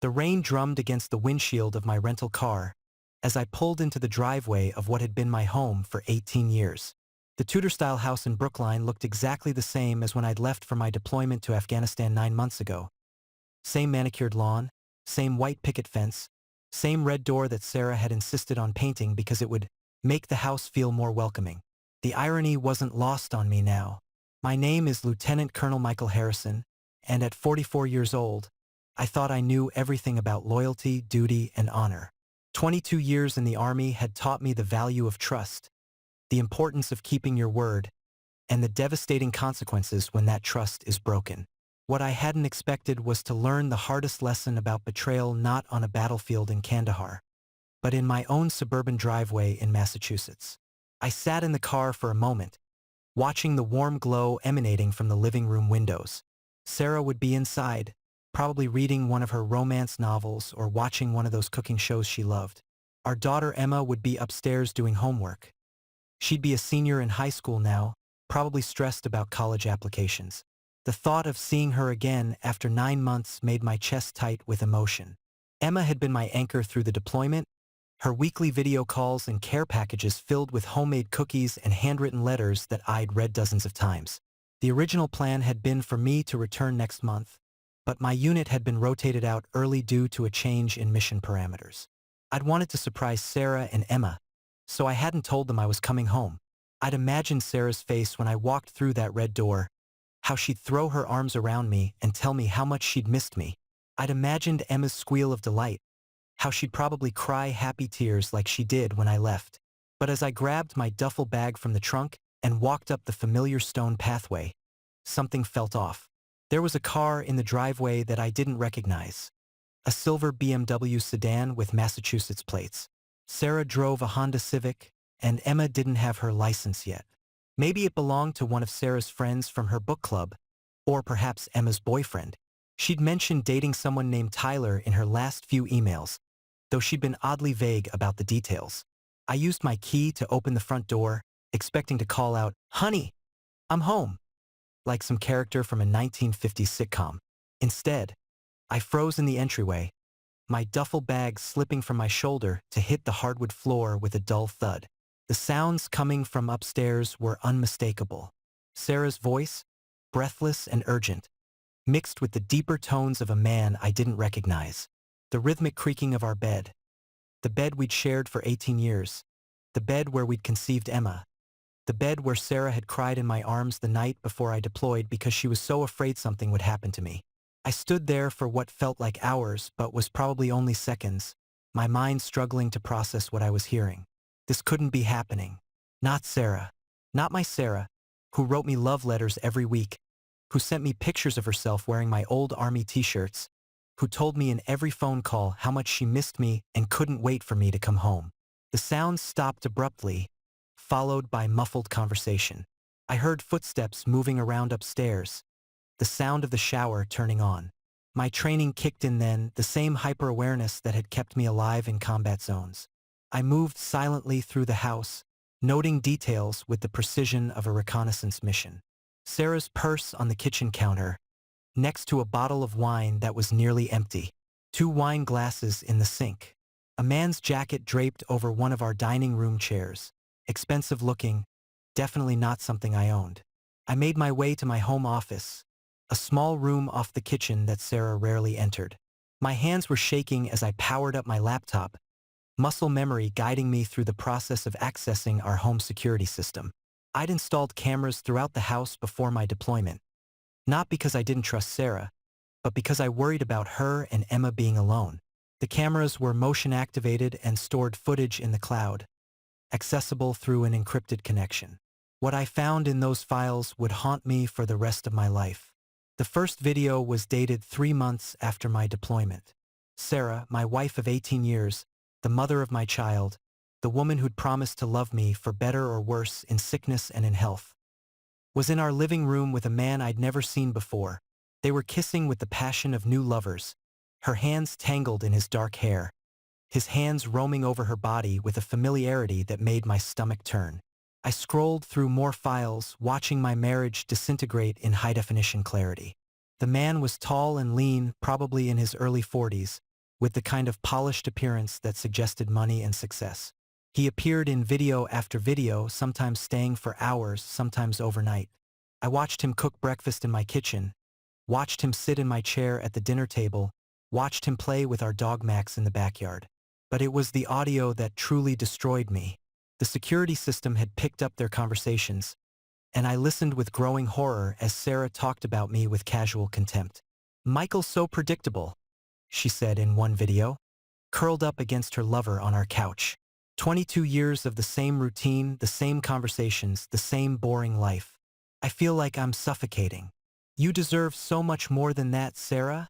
The rain drummed against the windshield of my rental car as I pulled into the driveway of what had been my home for 18 years. The Tudor-style house in Brookline looked exactly the same as when I'd left for my deployment to Afghanistan 9 months ago. Same manicured lawn, same white picket fence, same red door that Sarah had insisted on painting because it would make the house feel more welcoming. The irony wasn't lost on me now. My name is Lieutenant Colonel Michael Harrison, and at 44 years old, I thought I knew everything about loyalty, duty, and honor. 22 years in the Army had taught me the value of trust, the importance of keeping your word, and the devastating consequences when that trust is broken. What I hadn't expected was to learn the hardest lesson about betrayal not on a battlefield in Kandahar, but in my own suburban driveway in Massachusetts. I sat in the car for a moment, watching the warm glow emanating from the living room windows. Sarah would be inside, probably reading one of her romance novels or watching one of those cooking shows she loved. Our daughter Emma would be upstairs doing homework. She'd be a senior in high school now, probably stressed about college applications. The thought of seeing her again after 9 months made my chest tight with emotion. Emma had been my anchor through the deployment, her weekly video calls and care packages filled with homemade cookies and handwritten letters that I'd read dozens of times. The original plan had been for me to return next month, but my unit had been rotated out early due to a change in mission parameters. I'd wanted to surprise Sarah and Emma, so I hadn't told them I was coming home. I'd imagined Sarah's face when I walked through that red door, how she'd throw her arms around me and tell me how much she'd missed me. I'd imagined Emma's squeal of delight, how she'd probably cry happy tears like she did when I left. But as I grabbed my duffel bag from the trunk and walked up the familiar stone pathway, something felt off. There was a car in the driveway that I didn't recognize, a silver BMW sedan with Massachusetts plates. Sarah drove a Honda Civic, and Emma didn't have her license yet. Maybe it belonged to one of Sarah's friends from her book club, or perhaps Emma's boyfriend. She'd mentioned dating someone named Tyler in her last few emails, though she'd been oddly vague about the details. I used my key to open the front door, expecting to call out, "Honey, I'm home," like some character from a 1950s sitcom. Instead, I froze in the entryway, my duffel bag slipping from my shoulder to hit the hardwood floor with a dull thud. The sounds coming from upstairs were unmistakable. Sarah's voice, breathless and urgent, mixed with the deeper tones of a man I didn't recognize. The rhythmic creaking of our bed. The bed we'd shared for 18 years. The bed where we'd conceived Emma. The bed where Sarah had cried in my arms the night before I deployed because she was so afraid something would happen to me. I stood there for what felt like hours but was probably only seconds, my mind struggling to process what I was hearing. This couldn't be happening. Not Sarah. Not my Sarah, who wrote me love letters every week, who sent me pictures of herself wearing my old Army t-shirts, who told me in every phone call how much she missed me and couldn't wait for me to come home. The sounds stopped abruptly, followed by muffled conversation. I heard footsteps moving around upstairs, the sound of the shower turning on. My training kicked in then, the same hyper-awareness that had kept me alive in combat zones. I moved silently through the house, noting details with the precision of a reconnaissance mission. Sarah's purse on the kitchen counter, next to a bottle of wine that was nearly empty. 2 wine glasses in the sink. A man's jacket draped over one of our dining room chairs. Expensive looking, definitely not something I owned. I made my way to my home office, a small room off the kitchen that Sarah rarely entered. My hands were shaking as I powered up my laptop, muscle memory guiding me through the process of accessing our home security system. I'd installed cameras throughout the house before my deployment, not because I didn't trust Sarah, but because I worried about her and Emma being alone. The cameras were motion-activated and stored footage in the cloud, accessible through an encrypted connection. What I found in those files would haunt me for the rest of my life. The first video was dated 3 months after my deployment. Sarah, my wife of 18 years, the mother of my child, the woman who'd promised to love me for better or worse in sickness and in health, was in our living room with a man I'd never seen before. They were kissing with the passion of new lovers, her hands tangled in his dark hair, his hands roaming over her body with a familiarity that made my stomach turn. I scrolled through more files, watching my marriage disintegrate in high-definition clarity. The man was tall and lean, probably in his early 40s, with the kind of polished appearance that suggested money and success. He appeared in video after video, sometimes staying for hours, sometimes overnight. I watched him cook breakfast in my kitchen, watched him sit in my chair at the dinner table, watched him play with our dog Max in the backyard. But it was the audio that truly destroyed me. The security system had picked up their conversations, and I listened with growing horror as Sarah talked about me with casual contempt. "Michael's so predictable," she said in one video, curled up against her lover on our couch. 22 years of the same routine, the same conversations, the same boring life. I feel like I'm suffocating. "You deserve so much more than that, Sarah,"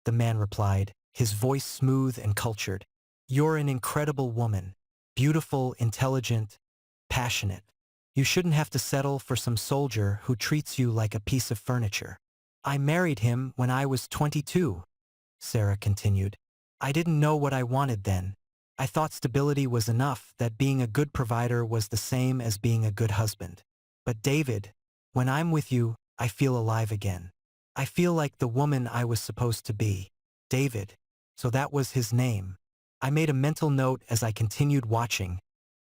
the man replied, his voice smooth and cultured. "You're an incredible woman. Beautiful, intelligent, passionate. You shouldn't have to settle for some soldier who treats you like a piece of furniture." "I married him when I was 22, Sarah continued. "I didn't know what I wanted then. I thought stability was enough, that being a good provider was the same as being a good husband. But David, when I'm with you, I feel alive again. I feel like the woman I was supposed to be." David. So that was his name. I made a mental note as I continued watching,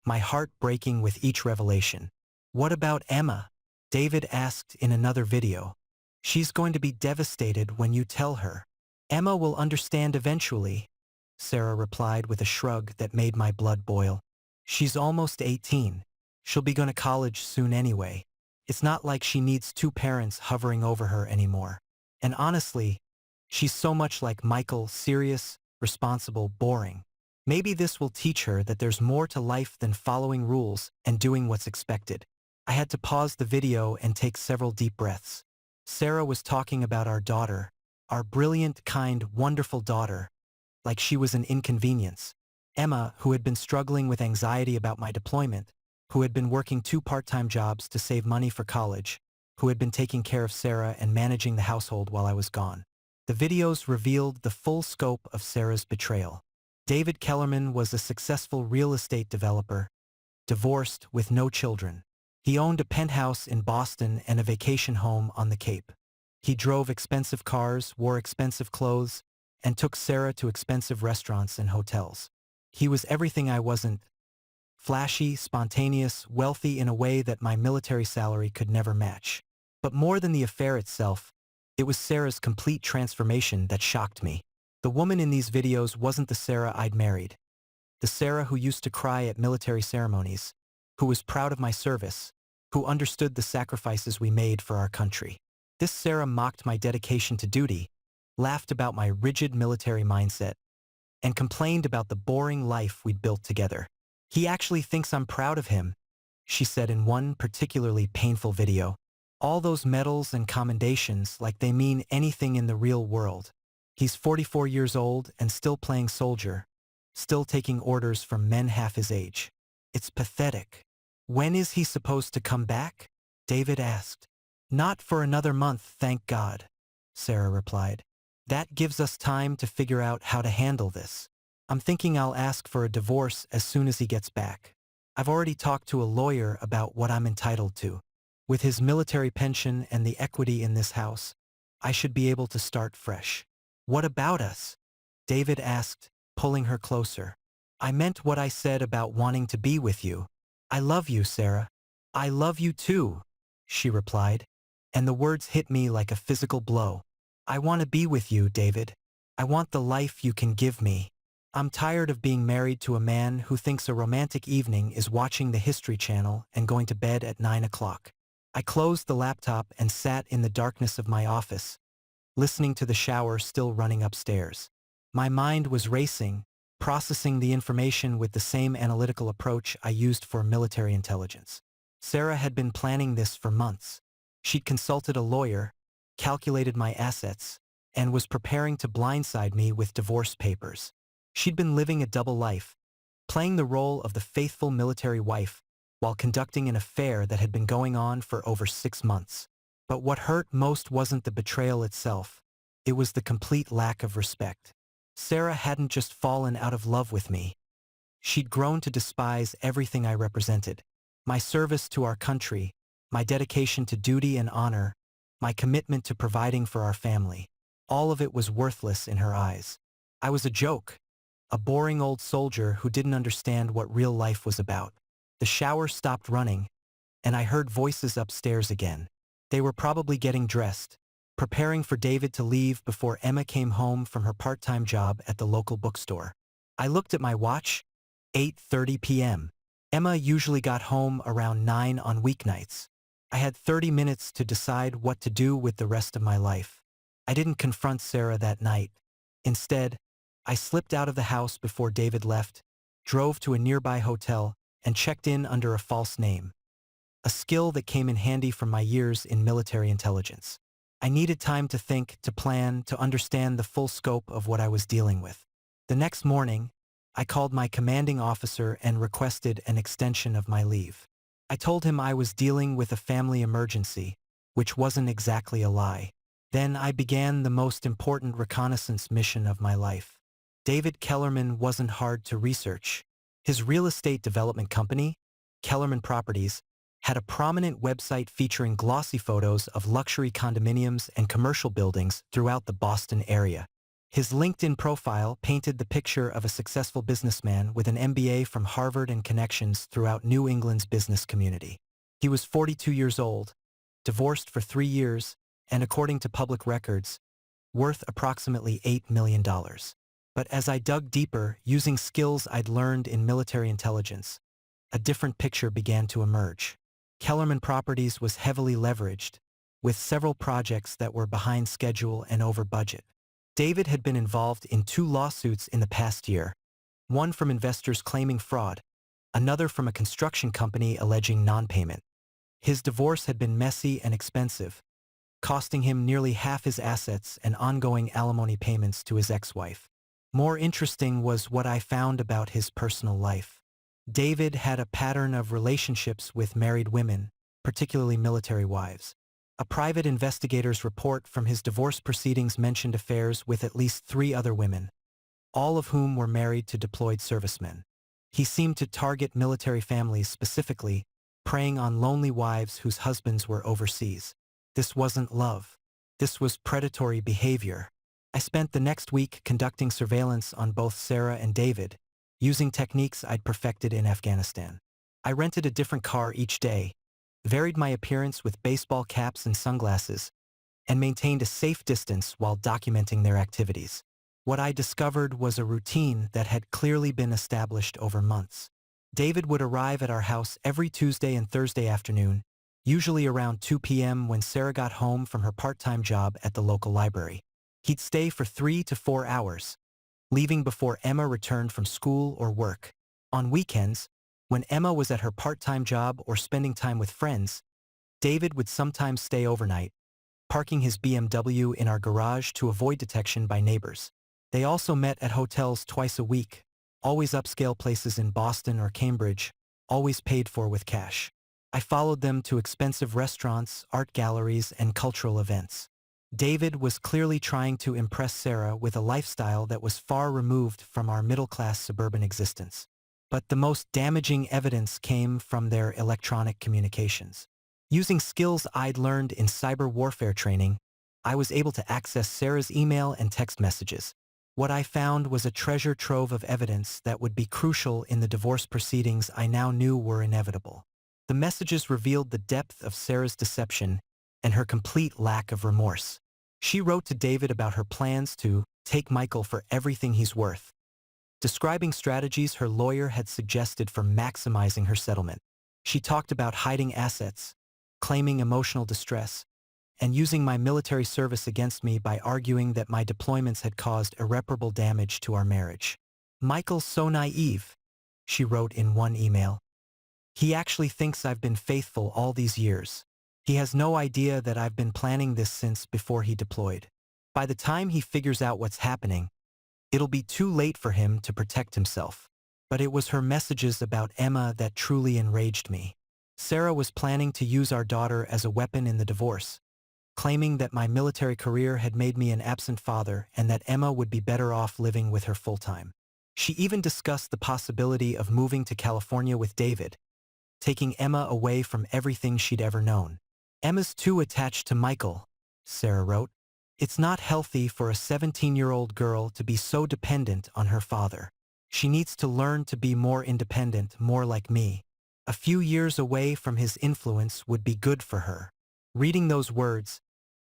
my heart breaking with each revelation. "What about Emma?" David asked in another video. "She's going to be devastated when you tell her." "Emma will understand eventually," Sarah replied with a shrug that made my blood boil. "She's almost 18. She'll be going to college soon anyway. It's not like she needs two parents hovering over her anymore. And honestly, she's so much like Michael, serious, responsible, boring. Maybe this will teach her that there's more to life than following rules and doing what's expected." I had to pause the video and take several deep breaths. Sarah was talking about our daughter, our brilliant, kind, wonderful daughter, like she was an inconvenience. Emma, who had been struggling with anxiety about my deployment, who had been working 2 part-time jobs to save money for college, who had been taking care of Sarah and managing the household while I was gone. The videos revealed the full scope of Sarah's betrayal. David Kellerman was a successful real estate developer, divorced with no children. He owned a penthouse in Boston and a vacation home on the Cape. He drove expensive cars, wore expensive clothes, and took Sarah to expensive restaurants and hotels. He was everything I wasn't: flashy, spontaneous, wealthy in a way that my military salary could never match. But more than the affair itself, it was Sarah's complete transformation that shocked me. The woman in these videos wasn't the Sarah I'd married. The Sarah who used to cry at military ceremonies, who was proud of my service, who understood the sacrifices we made for our country. This Sarah mocked my dedication to duty, laughed about my rigid military mindset, and complained about the boring life we'd built together. "He actually thinks I'm proud of him," she said in one particularly painful video. "All those medals and commendations, like they mean anything in the real world. He's 44 years old and still playing soldier, still taking orders from men half his age. It's pathetic." "When is he supposed to come back?" David asked. "Not for another month, thank God," Sarah replied. "That gives us time to figure out how to handle this. I'm thinking I'll ask for a divorce as soon as he gets back. I've already talked to a lawyer about what I'm entitled to. With his military pension and the equity in this house, I should be able to start fresh." "What about us?" David asked, pulling her closer. "I meant what I said about wanting to be with you. I love you, Sarah." "I love you too," she replied, and the words hit me like a physical blow. "I want to be with you, David. I want the life you can give me. I'm tired of being married to a man who thinks a romantic evening is watching the History Channel and going to bed at 9 o'clock. I closed the laptop and sat in the darkness of my office, listening to the shower still running upstairs. My mind was racing, processing the information with the same analytical approach I used for military intelligence. Sarah had been planning this for months. She'd consulted a lawyer, calculated my assets, and was preparing to blindside me with divorce papers. She'd been living a double life, playing the role of the faithful military wife while conducting an affair that had been going on for over 6 months. But what hurt most wasn't the betrayal itself. It was the complete lack of respect. Sarah hadn't just fallen out of love with me. She'd grown to despise everything I represented. My service to our country, my dedication to duty and honor, my commitment to providing for our family. All of it was worthless in her eyes. I was a joke, a boring old soldier who didn't understand what real life was about. The shower stopped running, and I heard voices upstairs again. They were probably getting dressed, preparing for David to leave before Emma came home from her part-time job at the local bookstore. I looked at my watch, 8:30 p.m. Emma usually got home around 9 on weeknights. I had 30 minutes to decide what to do with the rest of my life. I didn't confront Sarah that night. Instead, I slipped out of the house before David left, drove to a nearby hotel, and checked in under a false name, a skill that came in handy from my years in military intelligence. I needed time to think, to plan, to understand the full scope of what I was dealing with. The next morning, I called my commanding officer and requested an extension of my leave. I told him I was dealing with a family emergency, which wasn't exactly a lie. Then I began the most important reconnaissance mission of my life. David Kellerman wasn't hard to research. His real estate development company, Kellerman Properties, had a prominent website featuring glossy photos of luxury condominiums and commercial buildings throughout the Boston area. His LinkedIn profile painted the picture of a successful businessman with an MBA from Harvard and connections throughout New England's business community. He was 42 years old, divorced for 3 years, and according to public records, worth approximately $8 million. But as I dug deeper, using skills I'd learned in military intelligence, a different picture began to emerge. Kellerman Properties was heavily leveraged, with several projects that were behind schedule and over budget. David had been involved in 2 lawsuits in the past year, one from investors claiming fraud, another from a construction company alleging non-payment. His divorce had been messy and expensive, costing him nearly half his assets and ongoing alimony payments to his ex-wife. More interesting was what I found about his personal life. David had a pattern of relationships with married women, particularly military wives. A private investigator's report from his divorce proceedings mentioned affairs with at least 3 other women, all of whom were married to deployed servicemen. He seemed to target military families specifically, preying on lonely wives whose husbands were overseas. This wasn't love. This was predatory behavior. I spent the next week conducting surveillance on both Sarah and David, using techniques I'd perfected in Afghanistan. I rented a different car each day, varied my appearance with baseball caps and sunglasses, and maintained a safe distance while documenting their activities. What I discovered was a routine that had clearly been established over months. David would arrive at our house every Tuesday and Thursday afternoon, usually around 2 p.m. when Sarah got home from her part-time job at the local library. He'd stay for 3 to 4 hours, leaving before Emma returned from school or work. On weekends, when Emma was at her part-time job or spending time with friends, David would sometimes stay overnight, parking his BMW in our garage to avoid detection by neighbors. They also met at hotels twice a week, always upscale places in Boston or Cambridge, always paid for with cash. I followed them to expensive restaurants, art galleries, and cultural events. David was clearly trying to impress Sarah with a lifestyle that was far removed from our middle-class suburban existence. But the most damaging evidence came from their electronic communications. Using skills I'd learned in cyber warfare training, I was able to access Sarah's email and text messages. What I found was a treasure trove of evidence that would be crucial in the divorce proceedings I now knew were inevitable. The messages revealed the depth of Sarah's deception and her complete lack of remorse. She wrote to David about her plans to take Michael for everything he's worth, describing strategies her lawyer had suggested for maximizing her settlement. She talked about hiding assets, claiming emotional distress, and using my military service against me by arguing that my deployments had caused irreparable damage to our marriage. "Michael's so naive," she wrote in one email. "He actually thinks I've been faithful all these years. He has no idea that I've been planning this since before he deployed. By the time he figures out what's happening, it'll be too late for him to protect himself." But it was her messages about Emma that truly enraged me. Sarah was planning to use our daughter as a weapon in the divorce, claiming that my military career had made me an absent father and that Emma would be better off living with her full-time. She even discussed the possibility of moving to California with David, taking Emma away from everything she'd ever known. "Emma's too attached to Michael," Sarah wrote. It's not healthy for a 17-year-old girl to be so dependent on her father. She needs to learn to be more independent, more like me. A few years away from his influence would be good for her. Reading those words,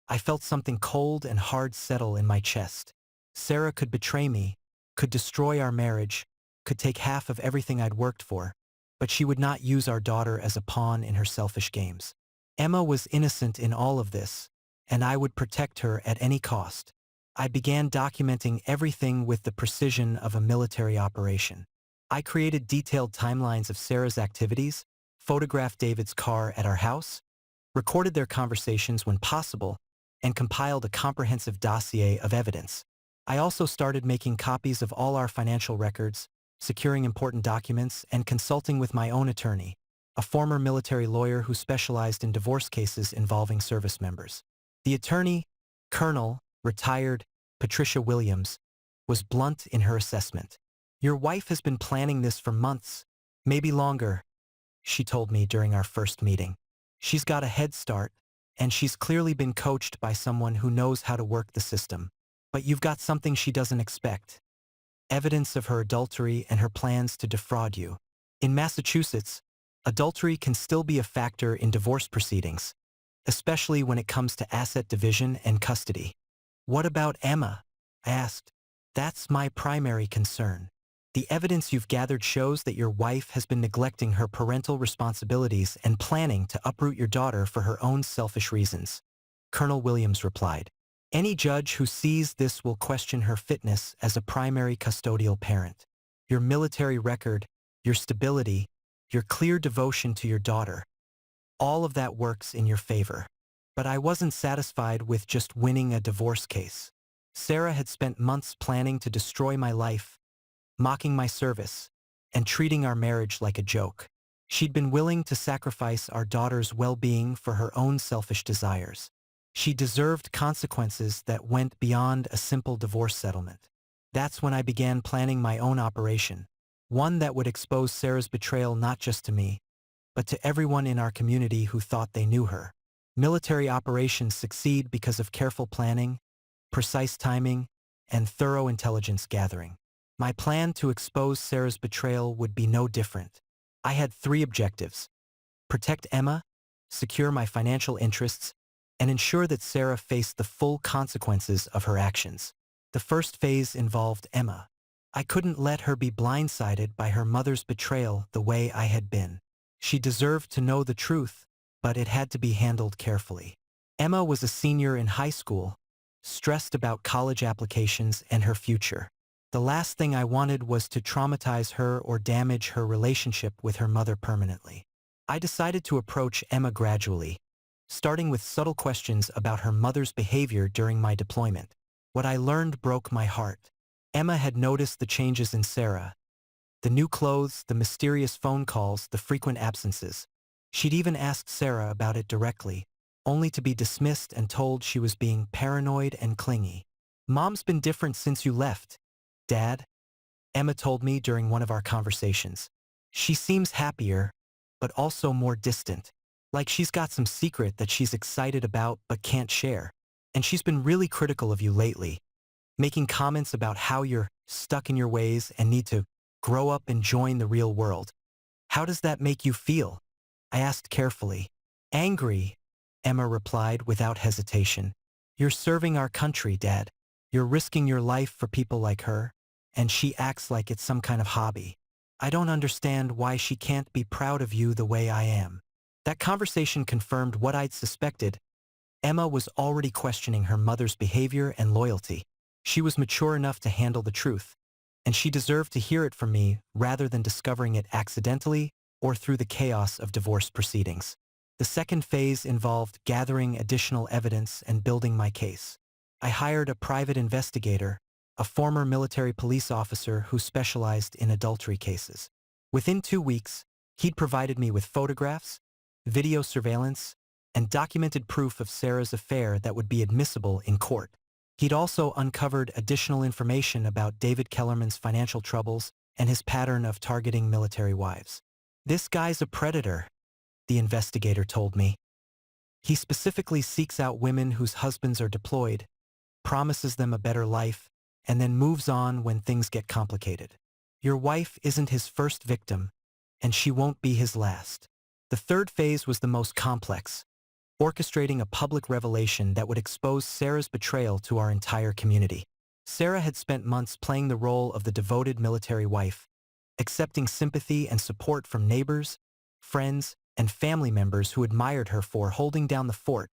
I felt something cold and hard settle in my chest. Sarah could betray me, could destroy our marriage, could take half of everything I'd worked for, but she would not use our daughter as a pawn in her selfish games. Emma was innocent in all of this, and I would protect her at any cost. I began documenting everything with the precision of a military operation. I created detailed timelines of Sarah's activities, photographed David's car at our house, recorded their conversations when possible, and compiled a comprehensive dossier of evidence. I also started making copies of all our financial records, securing important documents, and consulting with my own attorney, a former military lawyer who specialized in divorce cases involving service members. The attorney, Colonel, retired Patricia Williams, was blunt in her assessment. "Your wife has been planning this for months, maybe longer," she told me during our first meeting. "She's got a head start, and she's clearly been coached by someone who knows how to work the system. But you've got something she doesn't expect: evidence of her adultery and her plans to defraud you. In Massachusetts, adultery can still be a factor in divorce proceedings, especially when it comes to asset division and custody." "What about Emma?" I asked. "That's my primary concern. The evidence you've gathered shows that your wife has been neglecting her parental responsibilities and planning to uproot your daughter for her own selfish reasons." Colonel Williams replied, "Any judge who sees this will question her fitness as a primary custodial parent. Your military record, your stability, your clear devotion to your daughter, all of that works in your favor." But I wasn't satisfied with just winning a divorce case. Sarah had spent months planning to destroy my life, mocking my service, and treating our marriage like a joke. She'd been willing to sacrifice our daughter's well-being for her own selfish desires. She deserved consequences that went beyond a simple divorce settlement. That's when I began planning my own operation, one that would expose Sarah's betrayal not just to me, but to everyone in our community who thought they knew her. Military operations succeed because of careful planning, precise timing, and thorough intelligence gathering. My plan to expose Sarah's betrayal would be no different. I had 3 objectives: protect Emma, secure my financial interests, and ensure that Sarah faced the full consequences of her actions. The first phase involved Emma. I couldn't let her be blindsided by her mother's betrayal the way I had been. She deserved to know the truth, but it had to be handled carefully. Emma was a senior in high school, stressed about college applications and her future. The last thing I wanted was to traumatize her or damage her relationship with her mother permanently. I decided to approach Emma gradually, starting with subtle questions about her mother's behavior during my deployment. What I learned broke my heart. Emma had noticed the changes in Sarah: the new clothes, the mysterious phone calls, the frequent absences. She'd even asked Sarah about it directly, only to be dismissed and told she was being paranoid and clingy. "Mom's been different since you left, Dad," Emma told me during one of our conversations. "She seems happier, but also more distant. Like she's got some secret that she's excited about but can't share. And she's been really critical of you lately, making comments about how you're stuck in your ways and need to grow up and join the real world. How does that make you feel?" I asked carefully. "Angry," Emma replied without hesitation. "You're serving our country, Dad. You're risking your life for people like her, and she acts like it's some kind of hobby. I don't understand why she can't be proud of you the way I am." That conversation confirmed what I'd suspected. Emma was already questioning her mother's behavior and loyalty. She was mature enough to handle the truth, and she deserved to hear it from me rather than discovering it accidentally or through the chaos of divorce proceedings. The second phase involved gathering additional evidence and building my case. I hired a private investigator, a former military police officer who specialized in adultery cases. Within 2 weeks, he'd provided me with photographs, video surveillance, and documented proof of Sarah's affair that would be admissible in court. He'd also uncovered additional information about David Kellerman's financial troubles and his pattern of targeting military wives. "This guy's a predator," the investigator told me. "He specifically seeks out women whose husbands are deployed, promises them a better life, and then moves on when things get complicated. Your wife isn't his first victim, and she won't be his last. The third phase was the most complex, orchestrating a public revelation that would expose Sarah's betrayal to our entire community. Sarah had spent months playing the role of the devoted military wife, accepting sympathy and support from neighbors, friends, and family members who admired her for holding down the fort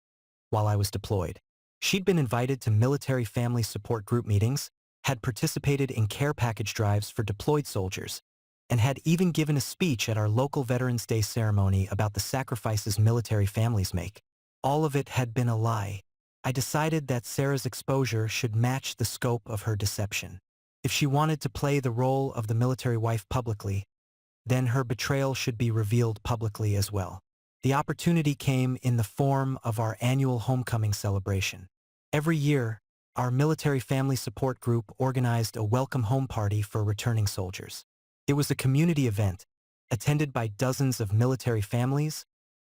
while I was deployed. She'd been invited to military family support group meetings, had participated in care package drives for deployed soldiers, and had even given a speech at our local Veterans Day ceremony about the sacrifices military families make. All of it had been a lie. I decided that Sarah's exposure should match the scope of her deception. If she wanted to play the role of the military wife publicly, then her betrayal should be revealed publicly as well. The opportunity came in the form of our annual homecoming celebration. Every year, our military family support group organized a welcome home party for returning soldiers. It was a community event, attended by dozens of military families,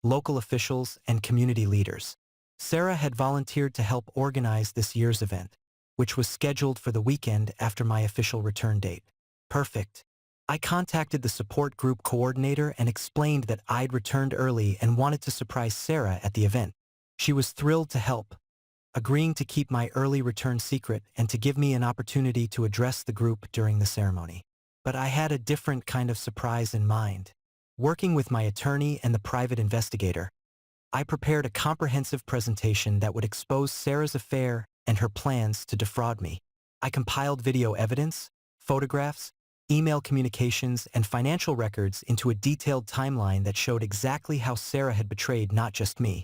local officials, and community leaders. Sarah had volunteered to help organize this year's event, which was scheduled for the weekend after my official return date. Perfect. I contacted the support group coordinator and explained that I'd returned early and wanted to surprise Sarah at the event. She was thrilled to help, agreeing to keep my early return secret and to give me an opportunity to address the group during the ceremony. But I had a different kind of surprise in mind. Working with my attorney and the private investigator, I prepared a comprehensive presentation that would expose Sarah's affair and her plans to defraud me. I compiled video evidence, photographs, email communications, and financial records into a detailed timeline that showed exactly how Sarah had betrayed not just me,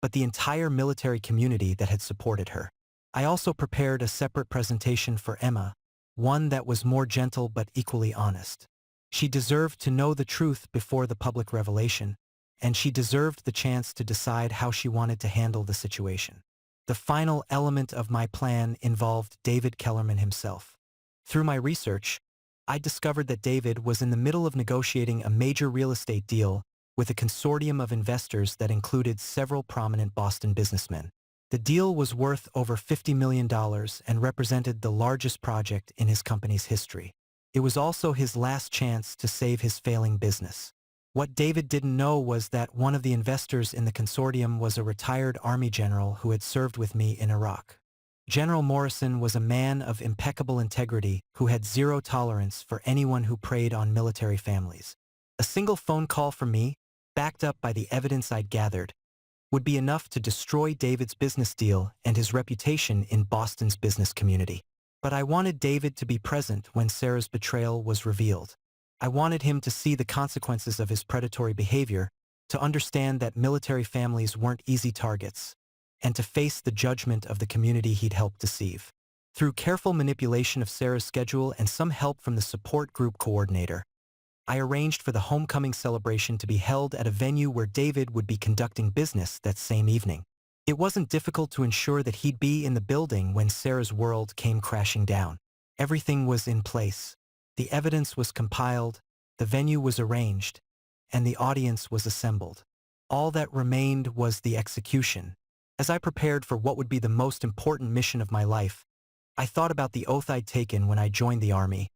but the entire military community that had supported her. I also prepared a separate presentation for Emma, one that was more gentle but equally honest. She deserved to know the truth before the public revelation, and she deserved the chance to decide how she wanted to handle the situation. The final element of my plan involved David Kellerman himself. Through my research, I discovered that David was in the middle of negotiating a major real estate deal with a consortium of investors that included several prominent Boston businessmen. The deal was worth over $50 million and represented the largest project in his company's history. It was also his last chance to save his failing business. What David didn't know was that one of the investors in the consortium was a retired Army general who had served with me in Iraq. General Morrison was a man of impeccable integrity who had zero tolerance for anyone who preyed on military families. A single phone call from me, backed up by the evidence I'd gathered, would be enough to destroy David's business deal and his reputation in Boston's business community. But I wanted David to be present when Sarah's betrayal was revealed. I wanted him to see the consequences of his predatory behavior, to understand that military families weren't easy targets, and to face the judgment of the community he'd helped deceive. Through careful manipulation of Sarah's schedule and some help from the support group coordinator, I arranged for the homecoming celebration to be held at a venue where David would be conducting business that same evening. It wasn't difficult to ensure that he'd be in the building when Sarah's world came crashing down. Everything was in place. The evidence was compiled, the venue was arranged, and the audience was assembled. All that remained was the execution. As I prepared for what would be the most important mission of my life, I thought about the oath I'd taken when I joined the Army.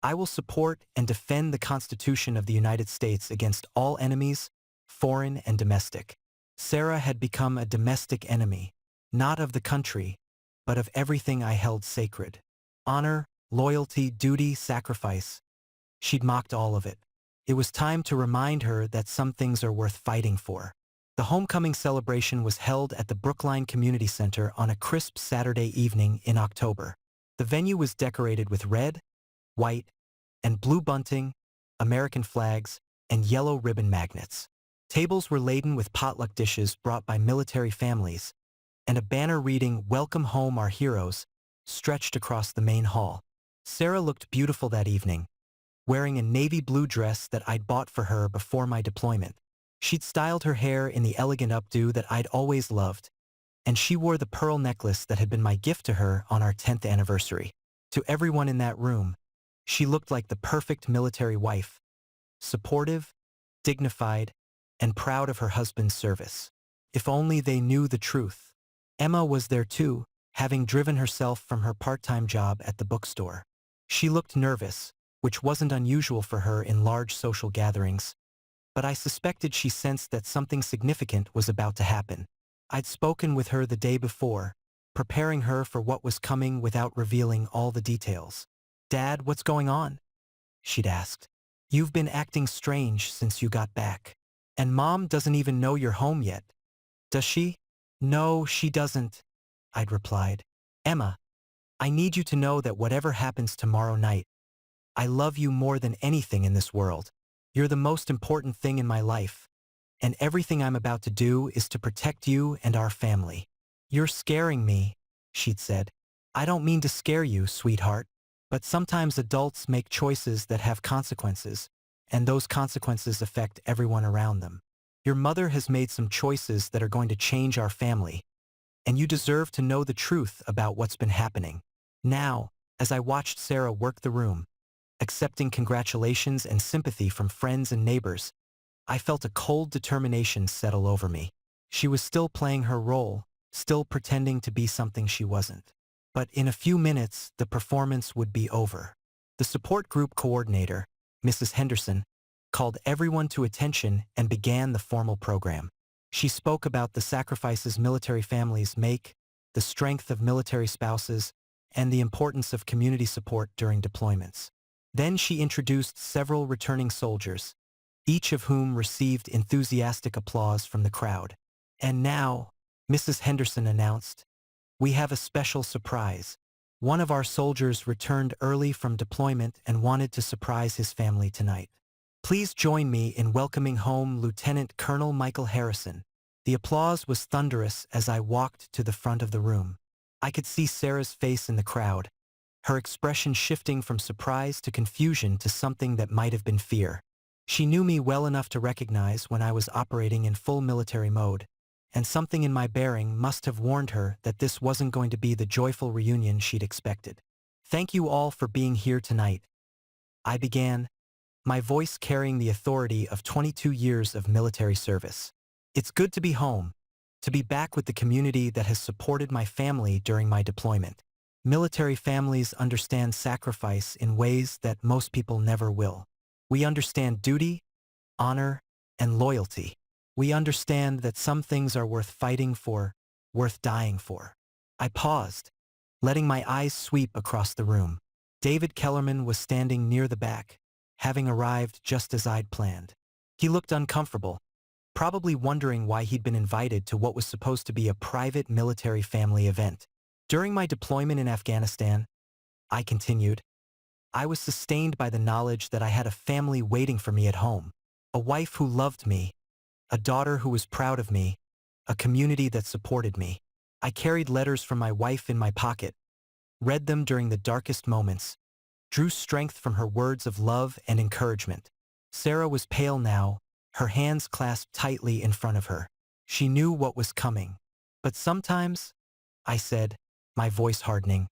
I will support and defend the Constitution of the United States against all enemies, foreign and domestic. Sarah had become a domestic enemy, not of the country, but of everything I held sacred. Honor, loyalty, duty, sacrifice. She'd mocked all of it. It was time to remind her that some things are worth fighting for. The homecoming celebration was held at the Brookline Community Center on a crisp Saturday evening in October. The venue was decorated with red, white, and blue bunting, American flags, and yellow ribbon magnets. Tables were laden with potluck dishes brought by military families, and a banner reading "Welcome Home, Our Heroes" stretched across the main hall. Sarah looked beautiful that evening, wearing a navy blue dress that I'd bought for her before my deployment. She'd styled her hair in the elegant updo that I'd always loved, and she wore the pearl necklace that had been my gift to her on our 10th anniversary. To everyone in that room, she looked like the perfect military wife, supportive, dignified, and proud of her husband's service. If only they knew the truth. Emma was there too, having driven herself from her part-time job at the bookstore. She looked nervous, which wasn't unusual for her in large social gatherings, but I suspected she sensed that something significant was about to happen. I'd spoken with her the day before, preparing her for what was coming without revealing all the details. "Dad, what's going on?" she'd asked. "You've been acting strange since you got back. And Mom doesn't even know you're home yet. Does she?" "No, she doesn't," I'd replied. "Emma, I need you to know that whatever happens tomorrow night, I love you more than anything in this world. You're the most important thing in my life, and everything I'm about to do is to protect you and our family." "You're scaring me," she'd said. "I don't mean to scare you, sweetheart, but sometimes adults make choices that have consequences, and those consequences affect everyone around them. Your mother has made some choices that are going to change our family, and you deserve to know the truth about what's been happening." Now, as I watched Sarah work the room, accepting congratulations and sympathy from friends and neighbors, I felt a cold determination settle over me. She was still playing her role, still pretending to be something she wasn't. But in a few minutes, the performance would be over. The support group coordinator, Mrs. Henderson, called everyone to attention and began the formal program. She spoke about the sacrifices military families make, the strength of military spouses, and the importance of community support during deployments. Then she introduced several returning soldiers, each of whom received enthusiastic applause from the crowd. "And now," Mrs. Henderson announced, "we have a special surprise. One of our soldiers returned early from deployment and wanted to surprise his family tonight. Please join me in welcoming home Lieutenant Colonel Michael Harrison." The applause was thunderous as I walked to the front of the room. I could see Sarah's face in the crowd, her expression shifting from surprise to confusion to something that might have been fear. She knew me well enough to recognize when I was operating in full military mode, and something in my bearing must have warned her that this wasn't going to be the joyful reunion she'd expected. "Thank you all for being here tonight," I began, my voice carrying the authority of 22 years of military service. "It's good to be home, to be back with the community that has supported my family during my deployment. Military families understand sacrifice in ways that most people never will. We understand duty, honor, and loyalty. We understand that some things are worth fighting for, worth dying for." I paused, letting my eyes sweep across the room. David Kellerman was standing near the back, having arrived just as I'd planned. He looked uncomfortable, probably wondering why he'd been invited to what was supposed to be a private military family event. "During my deployment in Afghanistan," I continued, "I was sustained by the knowledge that I had a family waiting for me at home, a wife who loved me, a daughter who was proud of me, a community that supported me. I carried letters from my wife in my pocket, read them during the darkest moments, drew strength from her words of love and encouragement." Sarah was pale now, her hands clasped tightly in front of her. She knew what was coming. "But sometimes," I said, my voice hardening,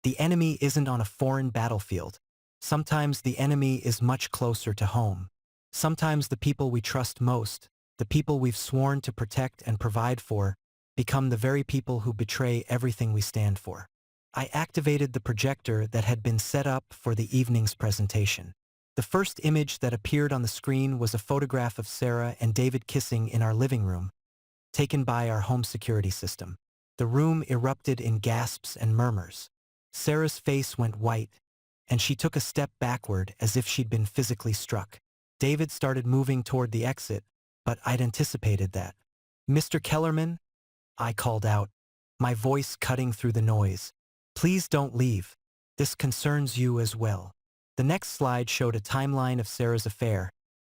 "the enemy isn't on a foreign battlefield. Sometimes the enemy is much closer to home. Sometimes the people we trust most, the people we've sworn to protect and provide for, become the very people who betray everything we stand for." I activated the projector that had been set up for the evening's presentation. The first image that appeared on the screen was a photograph of Sarah and David kissing in our living room, taken by our home security system. The room erupted in gasps and murmurs. Sarah's face went white, and she took a step backward as if she'd been physically struck. David started moving toward the exit, but I'd anticipated that. "Mr. Kellerman," I called out, my voice cutting through the noise, "please don't leave. This concerns you as well." The next slide showed a timeline of Sarah's affair,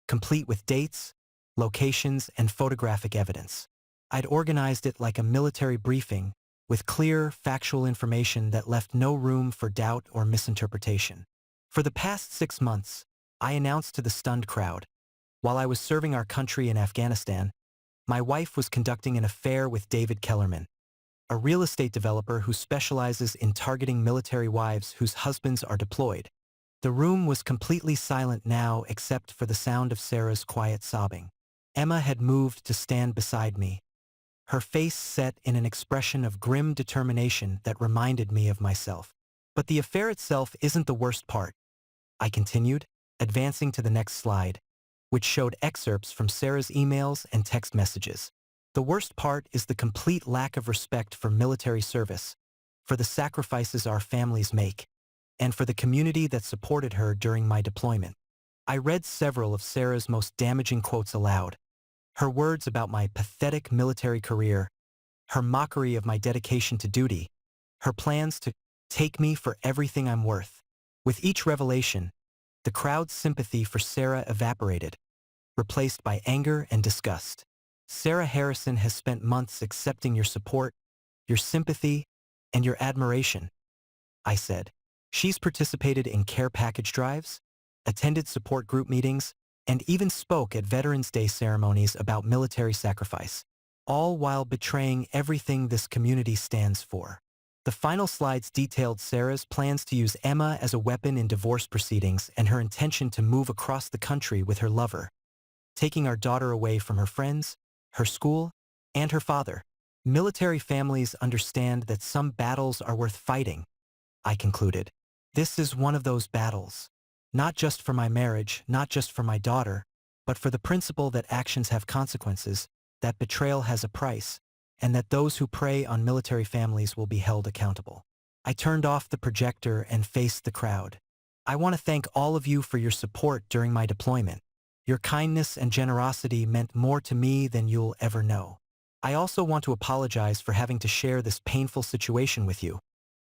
complete with dates, locations, and photographic evidence. I'd organized it like a military briefing, with clear, factual information that left no room for doubt or misinterpretation. For the past 6 months, I announced to the stunned crowd, while I was serving our country in Afghanistan, my wife was conducting an affair with David Kellerman, a real estate developer who specializes in targeting military wives whose husbands are deployed. The room was completely silent now except for the sound of Sarah's quiet sobbing. Emma had moved to stand beside me, her face set in an expression of grim determination that reminded me of myself. But the affair itself isn't the worst part, I continued, advancing to the next slide, which showed excerpts from Sarah's emails and text messages. The worst part is the complete lack of respect for military service, for the sacrifices our families make, and for the community that supported her during my deployment. I read several of Sarah's most damaging quotes aloud. Her words about my pathetic military career, her mockery of my dedication to duty, her plans to take me for everything I'm worth. With each revelation, the crowd's sympathy for Sarah evaporated, replaced by anger and disgust. Sarah Harrison has spent months accepting your support, your sympathy, and your admiration, I said. She's participated in care package drives, attended support group meetings, and even spoke at Veterans Day ceremonies about military sacrifice, all while betraying everything this community stands for. The final slides detailed Sarah's plans to use Emma as a weapon in divorce proceedings and her intention to move across the country with her lover, taking our daughter away from her friends, her school, and her father. Military families understand that some battles are worth fighting, I concluded. This is one of those battles. Not just for my marriage, not just for my daughter, but for the principle that actions have consequences, that betrayal has a price, and that those who prey on military families will be held accountable. I turned off the projector and faced the crowd. I want to thank all of you for your support during my deployment. Your kindness and generosity meant more to me than you'll ever know. I also want to apologize for having to share this painful situation with you,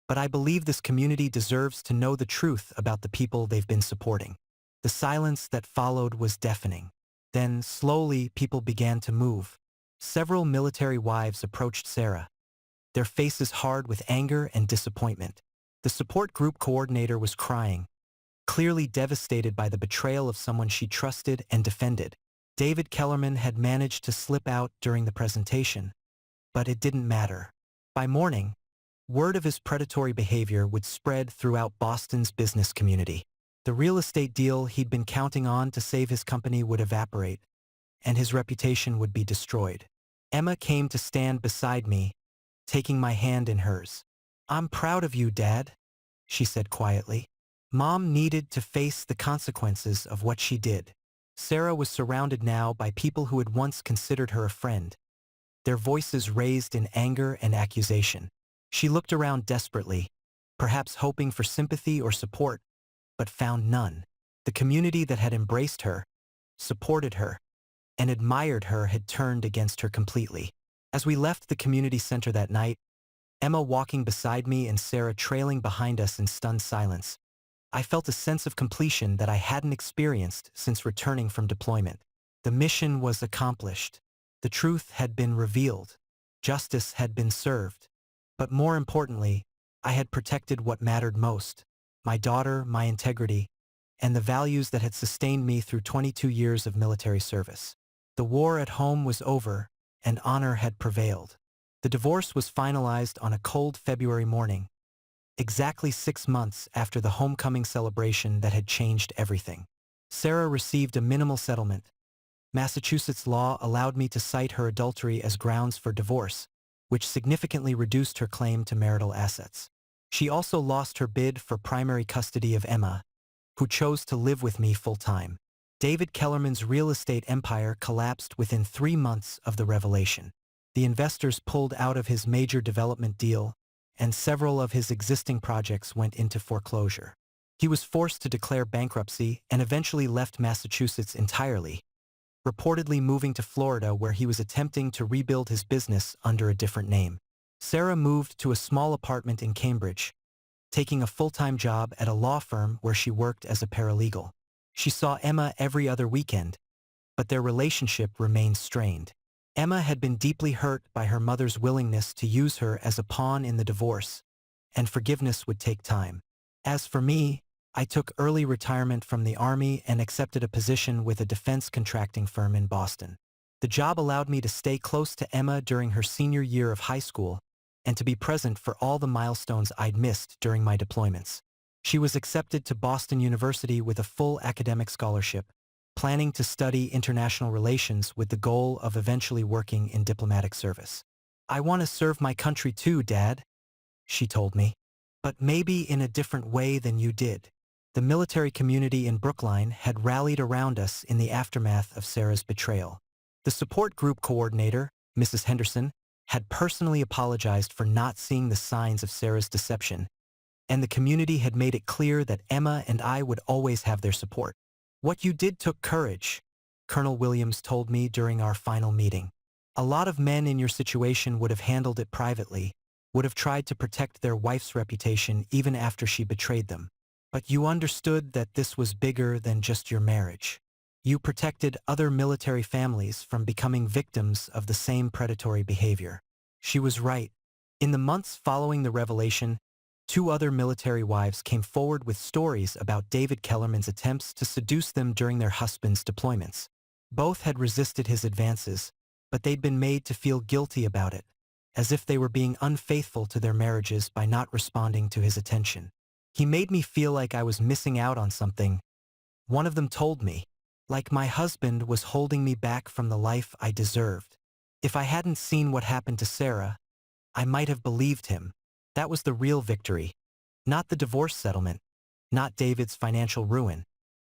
but I believe this community deserves to know the truth about the people they've been supporting. The silence that followed was deafening. Then, slowly, people began to move. Several military wives approached Sarah, their faces hard with anger and disappointment. The support group coordinator was crying, clearly devastated by the betrayal of someone she trusted and defended. David Kellerman had managed to slip out during the presentation, but it didn't matter. By morning, word of his predatory behavior would spread throughout Boston's business community. The real estate deal he'd been counting on to save his company would evaporate, and his reputation would be destroyed. Emma came to stand beside me, taking my hand in hers. "I'm proud of you, Dad," she said quietly. Mom needed to face the consequences of what she did. Sarah was surrounded now by people who had once considered her a friend, their voices raised in anger and accusation. She looked around desperately, perhaps hoping for sympathy or support, but found none. The community that had embraced her, supported her, and admired her had turned against her completely. As we left the community center that night, Emma walking beside me and Sarah trailing behind us in stunned silence, I felt a sense of completion that I hadn't experienced since returning from deployment. The mission was accomplished. The truth had been revealed. Justice had been served. But more importantly, I had protected what mattered most: my daughter, my integrity, and the values that had sustained me through 22 years of military service. The war at home was over, and honor had prevailed. The divorce was finalized on a cold February morning, exactly 6 months after the homecoming celebration that had changed everything. Sarah received a minimal settlement. Massachusetts law allowed me to cite her adultery as grounds for divorce, which significantly reduced her claim to marital assets. She also lost her bid for primary custody of Emma, who chose to live with me full-time. David Kellerman's real estate empire collapsed within 3 months of the revelation. The investors pulled out of his major development deal, and several of his existing projects went into foreclosure. He was forced to declare bankruptcy and eventually left Massachusetts entirely, reportedly moving to Florida, where he was attempting to rebuild his business under a different name. Sarah moved to a small apartment in Cambridge, taking a full-time job at a law firm where she worked as a paralegal. She saw Emma every other weekend, but their relationship remained strained. Emma had been deeply hurt by her mother's willingness to use her as a pawn in the divorce, and forgiveness would take time. As for me, I took early retirement from the Army and accepted a position with a defense contracting firm in Boston. The job allowed me to stay close to Emma during her senior year of high school and to be present for all the milestones I'd missed during my deployments. She was accepted to Boston University with a full academic scholarship, planning to study international relations with the goal of eventually working in diplomatic service. I want to serve my country too, Dad, she told me. But maybe in a different way than you did. The military community in Brookline had rallied around us in the aftermath of Sarah's betrayal. The support group coordinator, Mrs. Henderson, had personally apologized for not seeing the signs of Sarah's deception, and the community had made it clear that Emma and I would always have their support. What you did took courage, Colonel Williams told me during our final meeting. A lot of men in your situation would have handled it privately, would have tried to protect their wife's reputation even after she betrayed them. But you understood that this was bigger than just your marriage. You protected other military families from becoming victims of the same predatory behavior. She was right. In the months following the revelation, 2 other military wives came forward with stories about David Kellerman's attempts to seduce them during their husbands' deployments. Both had resisted his advances, but they'd been made to feel guilty about it, as if they were being unfaithful to their marriages by not responding to his attention. He made me feel like I was missing out on something. One of them told me, like my husband was holding me back from the life I deserved. If I hadn't seen what happened to Sarah, I might have believed him. That was the real victory. Not the divorce settlement, not David's financial ruin,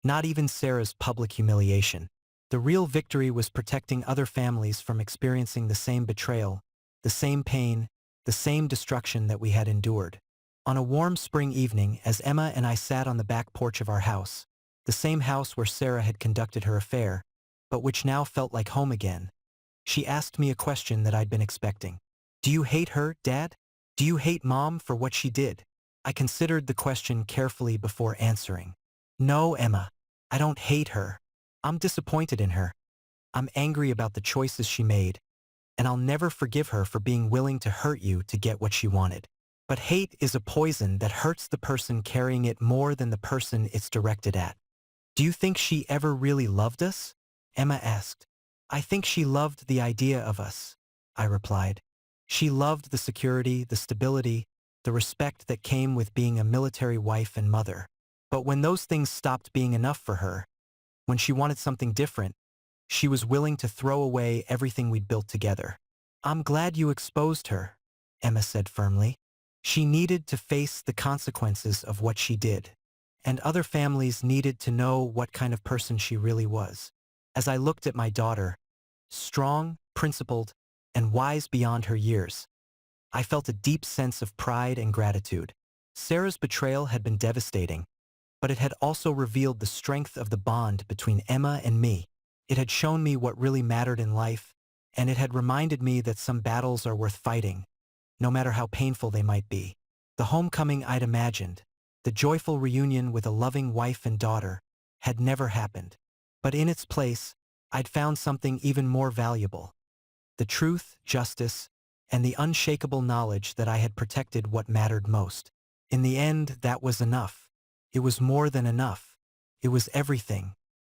not even Sarah's public humiliation. The real victory was protecting other families from experiencing the same betrayal, the same pain, the same destruction that we had endured. On a warm spring evening, as Emma and I sat on the back porch of our house, the same house where Sarah had conducted her affair, but which now felt like home again, she asked me a question that I'd been expecting. Do you hate her, Dad? Do you hate Mom for what she did? I considered the question carefully before answering. No, Emma, I don't hate her. I'm disappointed in her. I'm angry about the choices she made, and I'll never forgive her for being willing to hurt you to get what she wanted. But hate is a poison that hurts the person carrying it more than the person it's directed at. Do you think she ever really loved us? Emma asked. I think she loved the idea of us, I replied. She loved the security, the stability, the respect that came with being a military wife and mother. But when those things stopped being enough for her, when she wanted something different, she was willing to throw away everything we'd built together. I'm glad you exposed her, Emma said firmly. She needed to face the consequences of what she did, and other families needed to know what kind of person she really was. As I looked at my daughter, strong, principled, and wise beyond her years, I felt a deep sense of pride and gratitude. Sarah's betrayal had been devastating, but it had also revealed the strength of the bond between Emma and me. It had shown me what really mattered in life, and it had reminded me that some battles are worth fighting, no matter how painful they might be. The homecoming I'd imagined, the joyful reunion with a loving wife and daughter, had never happened. But in its place, I'd found something even more valuable: the truth, justice, and the unshakable knowledge that I had protected what mattered most. In the end, that was enough. It was more than enough. It was everything.